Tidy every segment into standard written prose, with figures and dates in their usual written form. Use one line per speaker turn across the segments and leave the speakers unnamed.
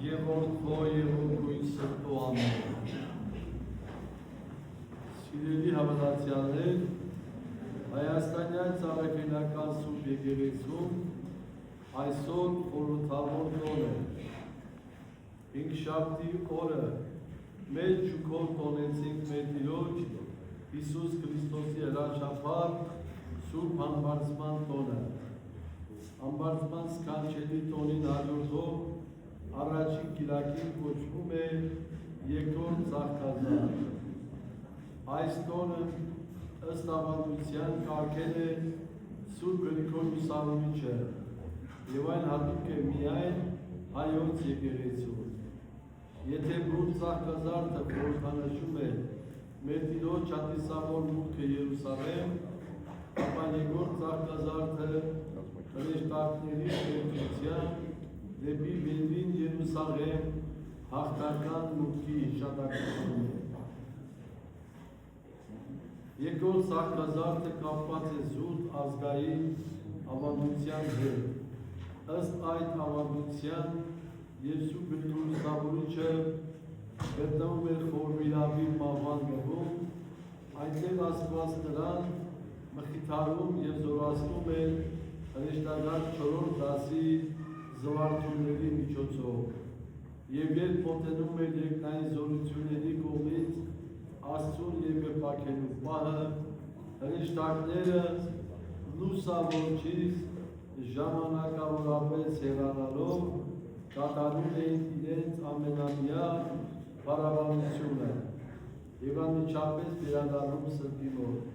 եւ Որդու եւ Հոգու Սրտու անունով։ Սիրելի հավատացյալներ, Հայաստանյան Ծառայական Սուրբ Եկեղեցում այսօր խորհրդավոր տոն է։ Հինգշաբթի օրը մեր շուքով տոնեցինք մեր Տիրոջ Հիսուս Քրիստոսի հրաշափառ Սուրբ Համբարձման տոնը։ Համբարձման սքանչելի տոնին հարյուրով առաջին կիրակին կոչվում է երկրորդ ծաղկազարդ։ Այս տոնը ըստ ավանդության կարգել է Սուրբ Գրիգոր Լուսավորիչը եւ այն հատուկ է միայն հայոց եկեղեցու։ Եթե բուն ծաղկազարդը խորհրդանշում է մեր Տիրոջ հանդիսավոր մուտքը Երուսաղեմ, ապա երկրորդ ծաղկազարդը հրեշտակների շրջության դեպի Բերլին Երուսաղեմ հաղթական մուտքի հիշատակությունն է։ Երկրորդ ծաղկազարդը կապված է զուտ ազգային ավանդության հետ։ Ըստ այդ ավանդության եւ Սուրբ Գրիգոր Լուսավորիչը գտնվում էր Խորմիրավի մահվան գյուղում, այնտեղ Աստված նրան մխիթարում եւ զորացնում էր հրեշտակական 4-րդ դասի զվարթությունների միջոցով։ Եվ երբ մոտենում էր երկնային զորությունների կողմից Աստծուն երկրպագելու պահը, հրեշտակները լուսավորչից ժամանակավորապես հեռանալով կատարում էին իրենց ամենամյա փառաբանությունը եւ անմիջապես վերադառնում սրտի մոտ։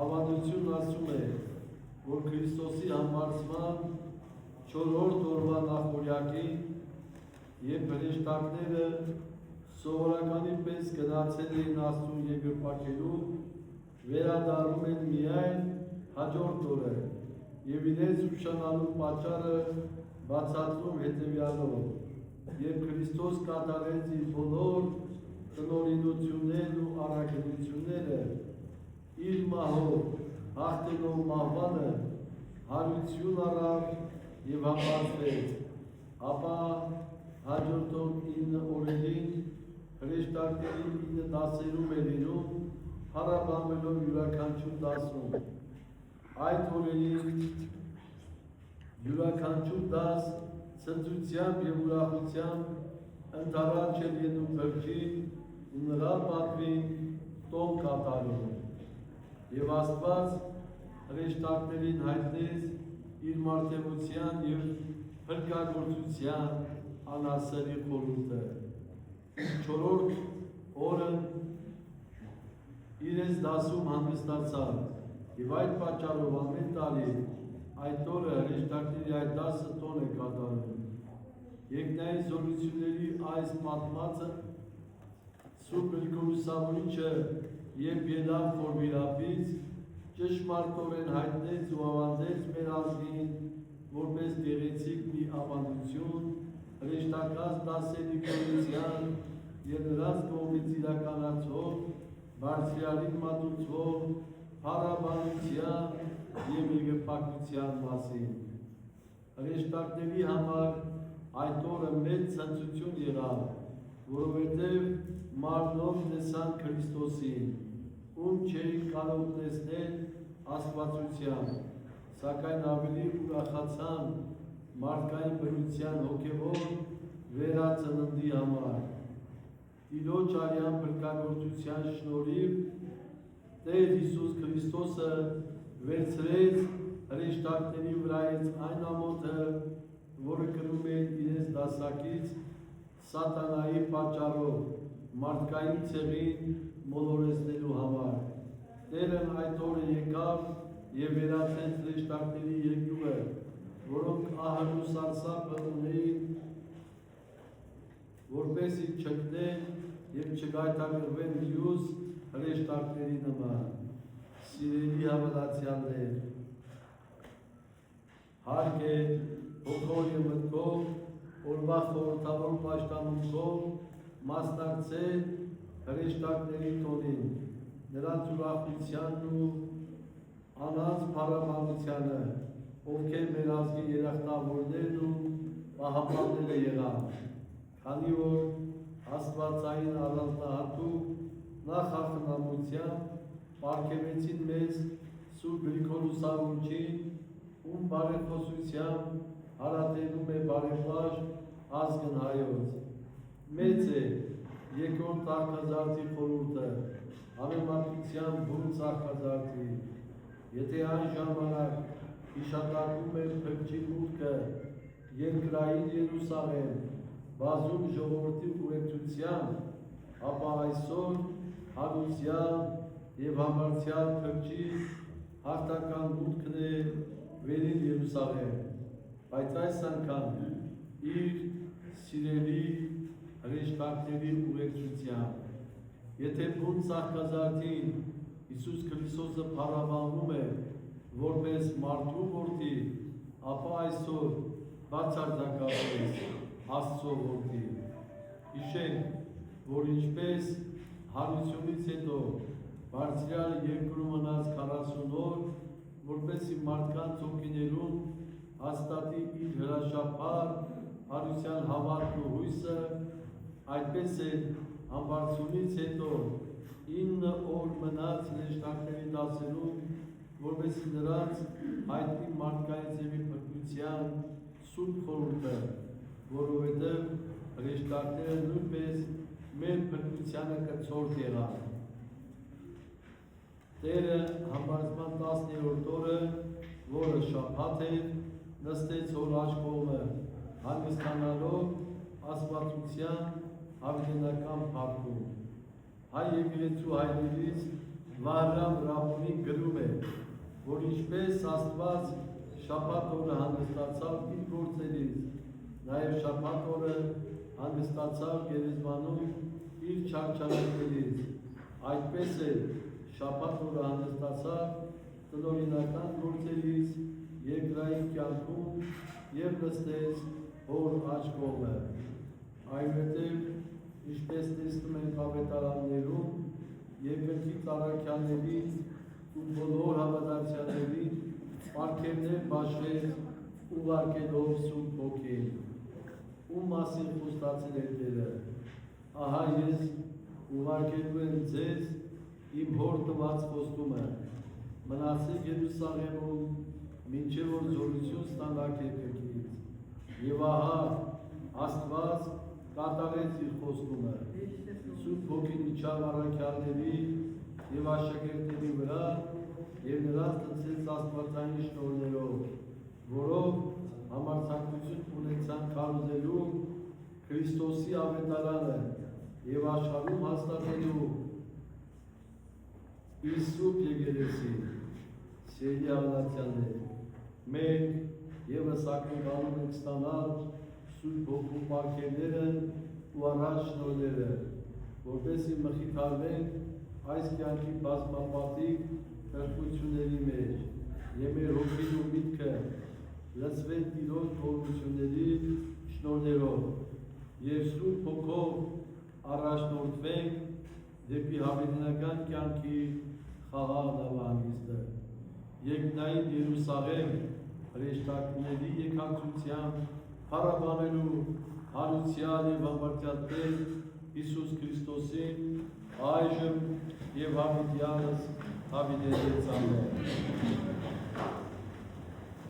Ավանդությունն ասում է, որ Քրիստոսի համբարձման 4-րդ օրվա նախօրյակին, երբ հրեշտակները սովորականի պես գնացել էին Աստծուն երկրպագելու, վերադառնում են միայն հաջորդ օրը եւ իրենց ուշանալու պատճառը բացատրում հետևյալով. երբ Քրիստոս կատարեց իր բոլոր տնօրինություններն ու առաքելությունները, իր մահով հաղթելով մահվանը հարություն առավ եւ համբարձվեց, ապա հաջորդող 9 օրերին հրեշտակների 9 դասերում է լինում, փառաբանվելով յուրաքանչյուր դասում։ Այդ օրերին յուրաքանչյուր դաս ցնծությամբ եւ ուրախությամբ ընդառաջ էր ելնում Փրկին ու նրա պատվին տոն կատարում։ Եվ Աստված հրեշտակներին հայտնեց իր մարդևության եւ փրկagorցության անասելի խորհուրդը։ 4-րդ օրը իրենց դասում հանդիսացավ եւ այդ պատճառով ամեն տարի այդ օրը հրեշտակների այդ դասը տոն է կատարում։ Երկնային զորությունների այս պատմածը Սուրբ Գրիգոր Լուսավորիչը երբ ելավ Խորմիրավից, ճշմարտորեն հայտնեց ու ավանդեց մեր ազգին որպես գեղեցիկ մի ավանդություն, հրեշտակած դասերի կորեցյան եւ նրանց կողմից իրականացվող բարձրյալին մատուցվող փառաբանության եւ երկրպագության մասին։ Հրեշտակների համար այդ օրը մեծ ցնծություն եղավ, որովհետեւ մարմնով տեսան Քրիստոսին, ում չէին կարող տեսնել աստվածությամբ, սակայն ավելի ուրախացան մարդկային բնության հոգևոր վերածննդի համար։ Տիրոջ արյան փրկagorցության շնորհիվ Տեր Հիսուս Քրիստոսը վերցրեց հրեշտակների վրայից այն ամոթը, որը կրում է իրենց դասակից սատանայի պատճառով մարդկային ցեղին մոլորեցնելու համար։ Տերն այդ օրը եկավ եւ վերացրեց հրեշտակների երկյուղը, որոնք ահր ու սարսափը ունեին, որպեսզի չգնեն եւ չգայթակղվեն մյուս հրեշտակների նման։ Սիրելի հավատացյալներ, հարկ է հոգով եւ մտքով օրվա խորհրդավոր պաշտամունքով մասնակցել հրեշտակների տոնին, նրանց ուրախությանն ու անանց փառաբանությանը, ովքեր մեր ազգի երախտավորներն ու պահապանները եղան։ քանի որ Աստվածային առանձնահատուկ նախախնամությամբ պարգևեցին մեզ Սուրբ Գրիգորոսավորջին, ում բարեխոսությամբ հարատենում է բարեպաշտ ազգն հայոց։ Մեծ է երկրորդ աղքազարդի խորհուրդը, համեմատության բուն աղքազարդի, եթե այն ժամանակ հիշատակում էր փրկչի մուտքը երկրային Երուսաղեմ, բազում ժողովրդի ուղեկցությամբ, ապա այսօր հարուսյալ և համարձյալ փրկչի հաղթական մուտքն է վերին Երուսաղեմ, բայց այս անգամ իր սիրելի հրեշտակների ուղեկցությամբ։ Եթե բուն աղքազարդին Հիսուս Քրիստոսը փառաբանվում է որպես մարդու որդի, ապա այսօր բացարձակապես Աստծո որդի։ Հիշենք, որ ինչպես հարությունից հետո Բարձրյալը երկրում մնաց 40 օր, որպեսզի մարդկանց օգնելուն հաստատի իր հրաշափառ հարության հավատն ու հույսը, այդպես էլ համբարձումից հետո 9 օր մնաց հրեշտակների դասերում, որպեսզի նրանց հայտնի մարդկային ձևի փրկության սուրբ խորհուրդը, որովհետև հրեշտակները նույնպես մեր փրկությանը կցորդ եղան։ Տերը համբարձման 10-րդ օրը, որը շաբաթ էր, նստեց հոր աջ կողմը, հանգստանալով աստվածության հավիտենական փառքում։ Հայ եկեղեցու հայրերից Վահրամ Ռաբունին գրում է, որ ինչպես Աստված շաբաթ օրը հանգստացավ իր գործերից, նաև շաբաթ օրը հանգստացավ գերեզմանում իր չարչարանքներից, այդպես էլ շաբաթ օրը հանգստացավ տնօրինական գործերից երկրային կյանքում և նստեց հոր աջ կողմը։ Այնուհետև, ինչպես տեսնում ենք ավետարաններում, երկրի առաքյալներից ու բոլոր հավատացյալներին պարգևներ բաշխեց ուղարկելով Սուրբ Հոգին, ում մասին խոստացել է Տերը. ահա ես ուղարկելու եմ ձեզ իմ հոր տված խոստումը, մնացեք Երուսաղեմում, մինչև որ զորություն ստանաք երկրից, և ահա Աստված կատարեց իր խոստումը, Սուրբ Հոգին իջավ առաքյալների և աշակերտների վրա և նրանց լցեց աստվածային շնորհներով, որով համարձակություն ունեցան քարոզելու Քրիստոսի ավետարանը և աշխարհում հաստատելու իր սուրբ եկեղեցին։ Սիրելի հավատացյալներ, մենք ևս ակնկալում ենք ստանալ Սուրբ Հոգու պարգևները ու առած շնորհները, որպեսզի մխիթարվենք այս կյանքի բազմապատիկ փրկությունների մեջ և մեր հոգին ու միտքը լցվեն Տիրոջ գոհությունների շնորհներով և Սուրբ Հոգով առաջնորդվենք դեպի հավիտենական կյանքի խաղաղ նավահանգիստը։ Երկնային Երուսաղեմ հրեշտակների եկեղեցությամբ փառաբանելու հարուսյալ և համարձյալ Տեր Հիսուս Քրիստոսին այժմ և հավիտյանս հավիտենից ամեն։